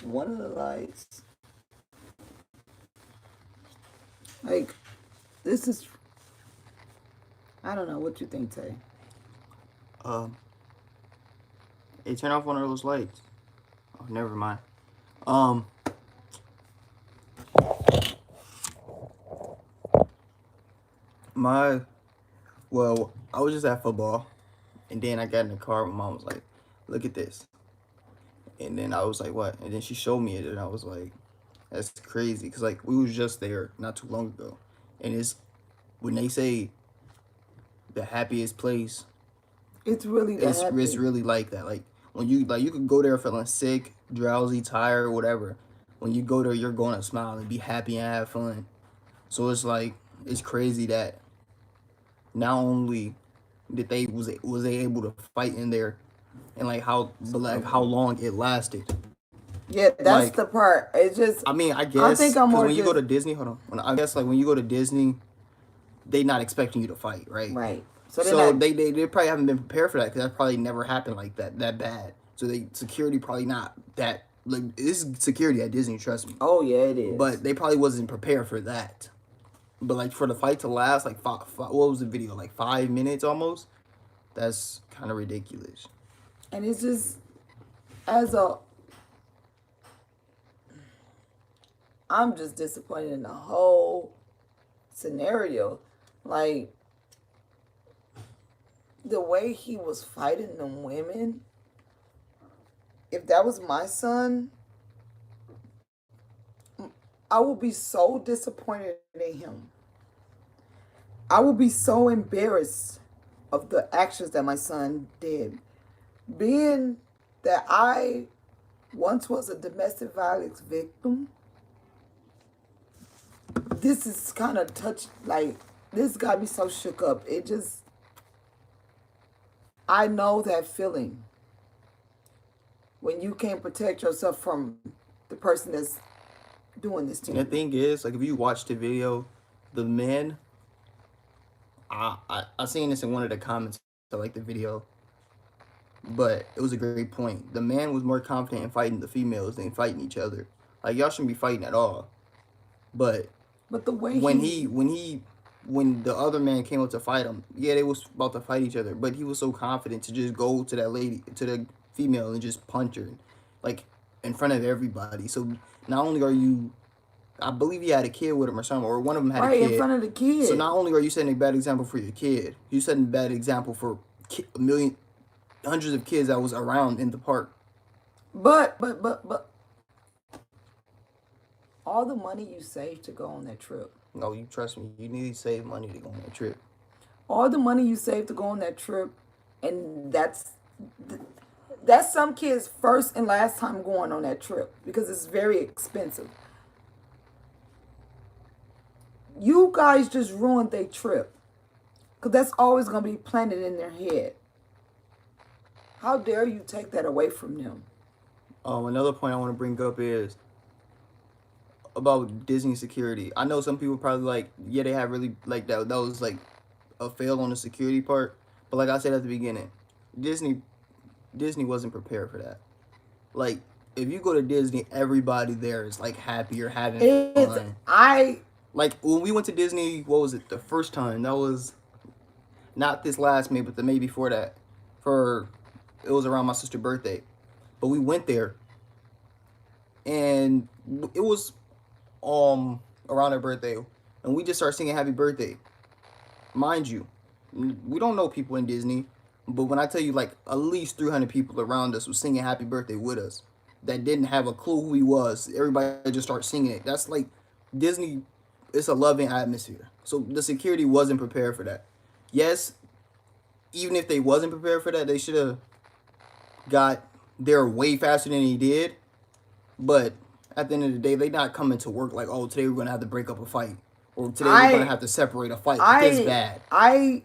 one of the lights. Like, this is, I don't know what you think, Tay. Um, hey, turn off one of those lights. Oh, never mind. Um, my well, I was just at football, and then I got in the car. My mom was like, "Look at this," and then I was like, "What?" And then she showed me it, and I was like, "That's crazy," because like we was just there not too long ago, and it's when they say the happiest place, It's really that it's happy. really like that. Like when you could go there feeling sick, drowsy, tired, whatever. When you go there, you're going to smile and be happy and have fun. So it's like it's crazy that not only that was they able to fight in there, and like how but like how long it lasted. Yeah, that's Like the part. It's just, I mean, I I guess think I'm because more when you go just, to Disney, hold on. I guess like when you go to Disney, they not expecting you to fight, right? right. So they're So not, they probably haven't been prepared for that because that probably never happened like that bad. So they security probably not that like this is security at Disney, trust me. oh, yeah, it is. But they probably wasn't prepared for that. But like for the fight to last like what was the video like 5 minutes almost? That's kind of ridiculous. And it's just, as a, I'm just disappointed in the whole scenario. Like, the way he was fighting them women, if that was my son, I would be so disappointed in him. I would be so embarrassed of the actions that my son did. Being that I once was a domestic violence victim, this is kind of touch, like, this got me so shook up. It just, I know that feeling when you can't protect yourself from the person that's doing this to And the you. thing is, like if you watch the video, the men, I seen this in one of the comments to like the video, but it was a great point. The man was more confident in fighting the females than fighting each other. Like y'all shouldn't be fighting at all. But But the way when he, when the other man came up to fight him, yeah, they was about to fight each other, but he was so confident to just go to that lady, to the female, and just punch her, like in front of everybody. So not only are you, I believe he had a kid with him or something, or one of them had a right in kid. front of the So kid. not only are you setting a bad example for your kid, you setting a bad example for a million, hundreds of kids that was around in the park. But all the money you saved to go on that trip, No, you trust me. You need to save money to go on that trip. all the money you saved to go on that trip, and that's some kids' first and last time going on that trip because it's very expensive. You guys just ruined their trip because that's always going to be planted in their head. How dare you take that away from them? Another point I want to bring up is about Disney security. I know some people probably like, yeah, they have really like that. That was like a fail on the security part. But like I said at the beginning, Disney Disney wasn't prepared for that. Like if you go to Disney, everybody there is like happy or having It's, fun. I, Like when we went to Disney, what was it? The first time that was not this last May, but the May before that. For it was around my sister's birthday, but we went there and it was around her birthday, and we just started singing Happy Birthday. Mind you, we don't know people in Disney, but when I tell you like at least 300 people around us was singing Happy Birthday with us, that didn't have a clue who he was. Everybody just started singing it. That's like Disney. It's a loving atmosphere. So the security wasn't prepared for that. Yes, even if they wasn't prepared for that, they should have got there way faster than he did. But at the end of the day, they not coming to work like, oh, today we're gonna have to break up a fight, or today we're gonna I, have to separate a fight this I, bad. I,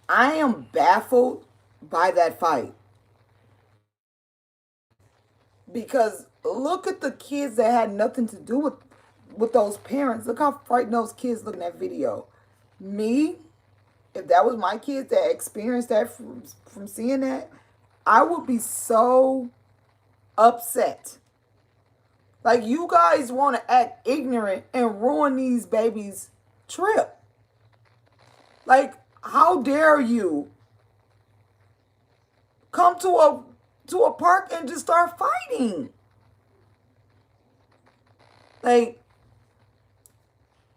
I am baffled by that fight because look at the kids that had nothing to do with those parents. Look how frightened those kids look in that video. Me, if that was my kids that experienced that from seeing that, I would be so upset. Like, you guys want to act ignorant and ruin these babies' trip. Like, how dare you come to a park and just start fighting? Like,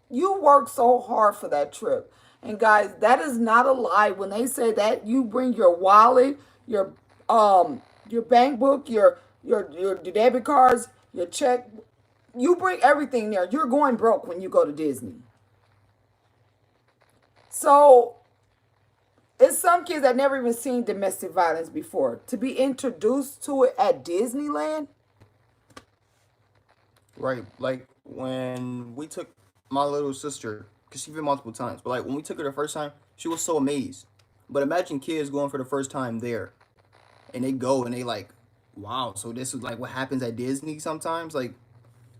you work so hard for that trip. And guys, that is not a lie when they say that you bring your wallet, your bank book, your debit cards, your check, you bring everything there. You're going broke when you go to Disney. So it's some kids that never even seen domestic violence before. To be introduced to it at Disneyland, Right. Like when we took my little sister, because she's been multiple times, but like when we took her the first time, she was so amazed. But imagine kids going for the first time there, and they go and they like, wow, so this is like what happens at Disney sometimes. Like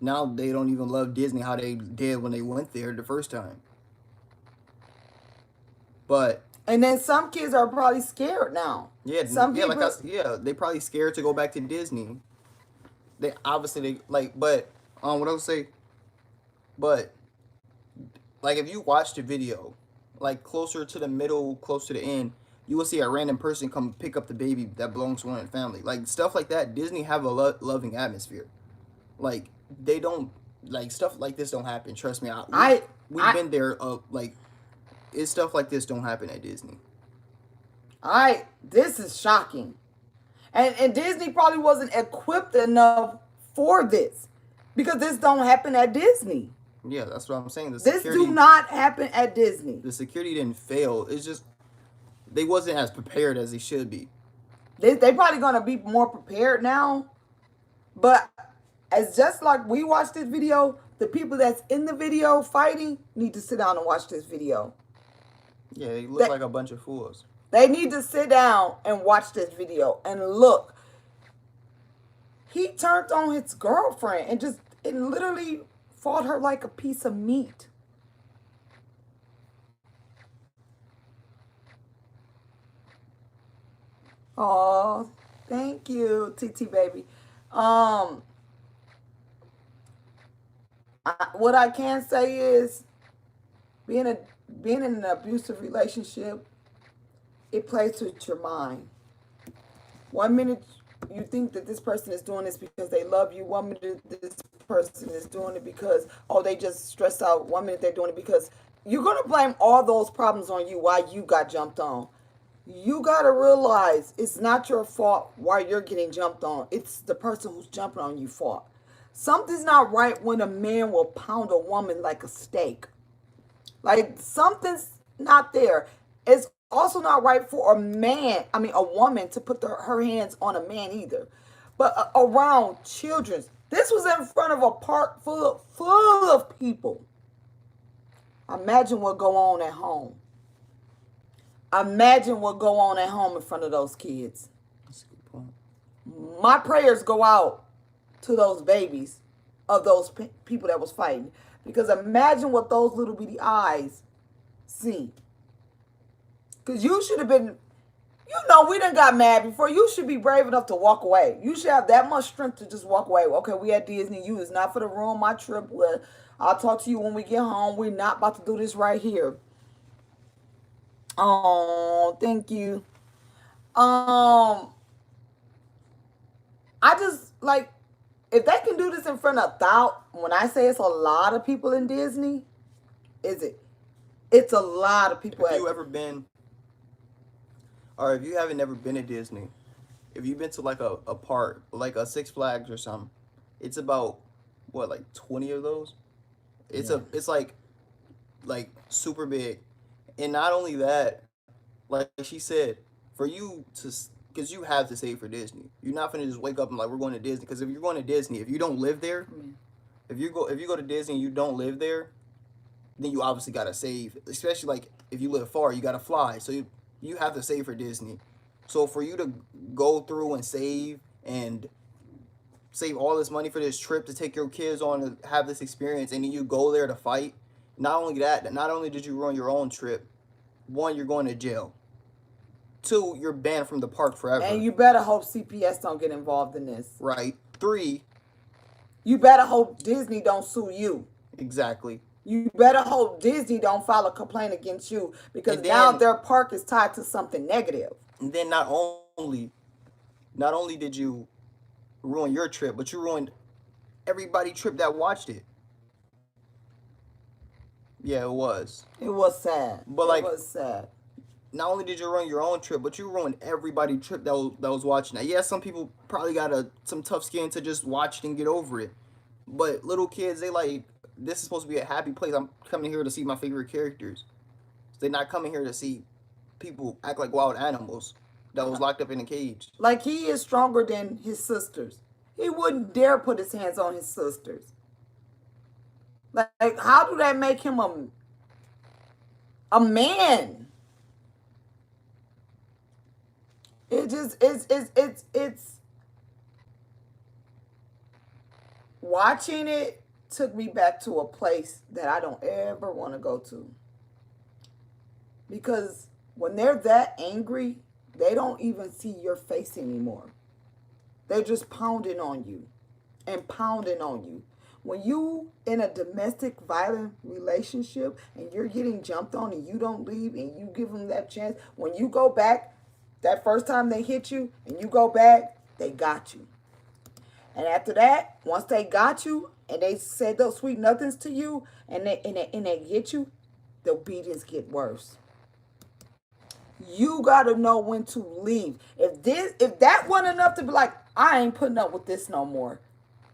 now they don't even love Disney how they did when they went there the first time. But and then some kids are probably scared now. yeah, Some yeah, like people, yeah, they probably scared to go back to Disney. They obviously they like, but what I would say, but like if you watch the video, like closer to the middle, close to the end, you will see a random person come pick up the baby that belongs to one of the family. Like stuff like that. Disney have a loving atmosphere. Like they don't like stuff like this don't happen. Trust me, I, we've I, been there. Like it's stuff like this don't happen at Disney. this is shocking. And Disney probably wasn't equipped enough for this because this don't happen at Disney. Yeah, that's what I'm saying. This do not happen at Disney. The security didn't fail. It's just they wasn't as prepared as they should be. They probably gonna be more prepared now. But as just like we watched this video, the people that's in the video fighting need to sit down and watch this video. Yeah, they look They, like a bunch of fools. they need to sit down and watch this video and look. He turned on his girlfriend and literally fought her like a piece of meat. Oh, thank you, TT baby. Um, what I can say is being a being in an abusive relationship, it plays with your mind. One minute you think that this person is doing this because they love you. One minute this person is doing it because they just stressed out. One minute they're doing it because you're gonna blame all those problems on you why you got jumped on. You gotta realize it's not your fault why you're getting jumped on. It's the person who's jumping on you fault. Something's not right when a man will pound a woman like a steak. Like something's not there. It's also not right for a woman to put her hands on a man either. But around children, this was in front of a park full of people. Imagine what go on at home. Imagine what go on at home in front of those kids. That's a good point. My prayers go out to those babies of those people that was fighting. Because imagine what those little bitty eyes see. Because you should have been, we done got mad before. You should be brave enough to walk away. You should have that much strength to just walk away. Okay, we at Disney. You is not for the ruin my trip. I'll talk to you when we get home. We're not about to do this right here. Oh, thank you. I just like if they can do this in front of when I say it's a lot of people in Disney, is it? It's a lot of people. Have you ever been, or if you haven't never been to Disney, if you've been to like a park, like a Six Flags or something, it's about what, like 20 of those? It's like super big. And not only that, like she said, for you to, because you have to save for Disney. You're not gonna just wake up and like we're going to Disney. Because if you're going to Disney, if you don't live there, if you go to Disney and you don't live there, then you obviously gotta save. Especially like if you live far, you gotta fly. So you have to save for Disney. So for you to go through and save all this money for this trip to take your kids on to have this experience, and then you go there to fight. Not only did you ruin your own trip, one, you're going to jail. Two, you're banned from the park forever. And you better hope CPS don't get involved in this. Right. Three, You better hope Disney don't sue you. Exactly. You better hope Disney don't file a complaint against you because And now then their park is tied to something negative. and then not only did you ruin your trip, but you ruined everybody trip that watched it. Yeah, it was. It was sad. But It like, was sad. not only did you ruin your own trip, but you ruined everybody trip that was watching that. Yeah, some people probably got some tough skin to just watch it and get over it. But little kids, they like, this is supposed to be a happy place. I'm coming here to see my favorite characters. They're not coming here to see people act like wild animals that was locked up in a cage. Like he is stronger than his sisters. He wouldn't dare put his hands on his sisters. Like how do that make him a man? It just it's watching it took me back to a place that I don't ever want to go to. Because when they're that angry, they don't even see your face anymore. They're just pounding on you and pounding on you. When you in a domestic violent relationship and you're getting jumped on and you don't leave and you give them that chance, when you go back, that first time they hit you and you go back, they got you. And after that, once they got you and they said those sweet nothings to you and they get you, the beatings get worse. You gotta know when to leave. If that wasn't enough to be like, I ain't putting up with this no more,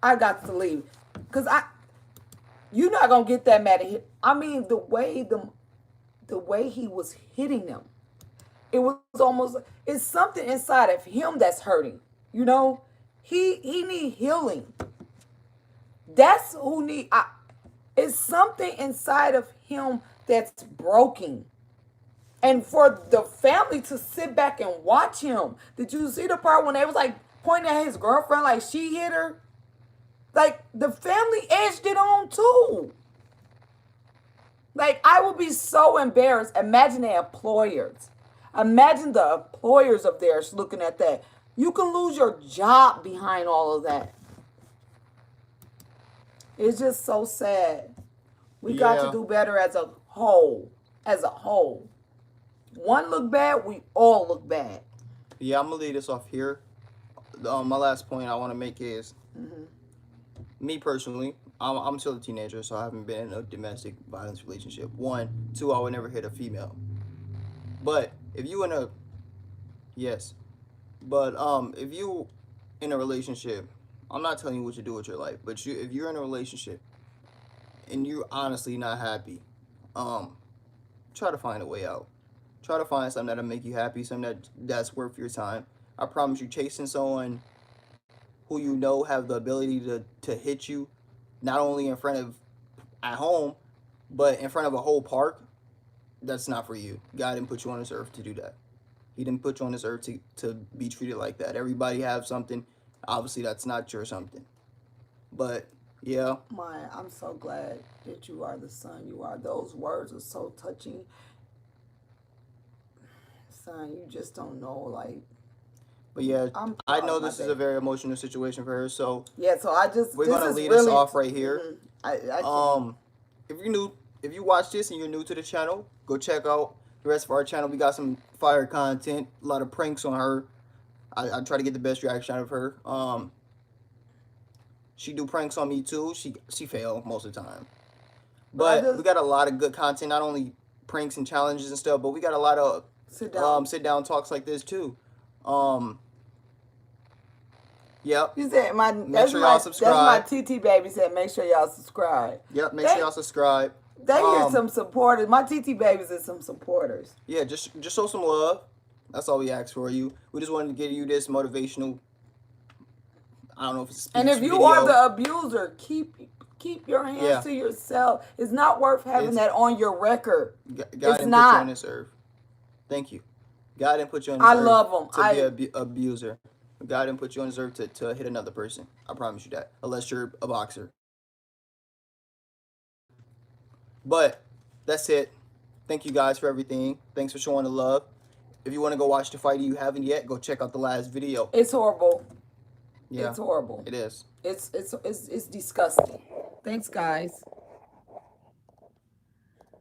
I got to leave. Cause you're not gonna get that mad at him. I mean, the way he was hitting them, it was almost, it's something inside of him that's hurting. You know, he need healing. That's who need. It's something inside of him that's broken. And for the family to sit back and watch him. Did you see the part when they was like pointing at his girlfriend like she hit her? Like the family edged it on too. Like I would be so embarrassed. Imagine the employers. Imagine the employers of theirs looking at that. You can lose your job behind all of that. It's just so sad. We got to do better as a whole. As a whole. One look bad, we all look bad. Yeah, I'm gonna leave this off here. My last point I want to make is, me personally, I'm still a teenager, so I haven't been in a domestic violence relationship. 1, 2, I would never hit a female. But if you in a, yes, but if you in a relationship, I'm not telling you what to do with your life, but if you're in a relationship and you're honestly not happy, try to find a way out. Try to find something that'll make you happy, something that's worth your time. I promise you, chasing someone who you know have the ability to hit you, not only in front of at home, but in front of a whole park, that's not for you. God didn't put you on this earth to do that. He didn't put you on this earth to be treated like that. Everybody have something. Obviously, that's not your something. But yeah. I'm so glad that you are the son you are. Those words are so touching. Son, you just don't know, like. But yeah, I know this is a very emotional situation for her, so yeah. So we're gonna lead us off right here. I if you watch this and you're new to the channel, go check out the rest of our channel. We got some fire content, a lot of pranks on her. I try to get the best reaction out of her. She do pranks on me too. She fail most of the time, but we got a lot of good content. Not only pranks and challenges and stuff, but we got a lot of sit down talks like this too. Yep. You said make sure y'all subscribe. That's my TT baby said make sure y'all subscribe. Yep, make sure y'all subscribe. They are some supporters. My TT babies are some supporters. Yeah, just show some love. That's all we ask for you. We just wanted to give you this motivational. I don't know if it's a speech and if you video. are the abuser, keep your hands to yourself. It's not worth having that on your record. God didn't put you on this earth. Thank you. God didn't put you on this earth. I love them. To be an abuser. God didn't put you on this earth to hit another person. I promise you that. Unless you're a boxer. But that's it. Thank you guys for everything. Thanks for showing the love. If you want to go watch the fight and you haven't yet, go check out the last video. It's horrible. Yeah, it's horrible. It is. It's disgusting. Thanks, guys.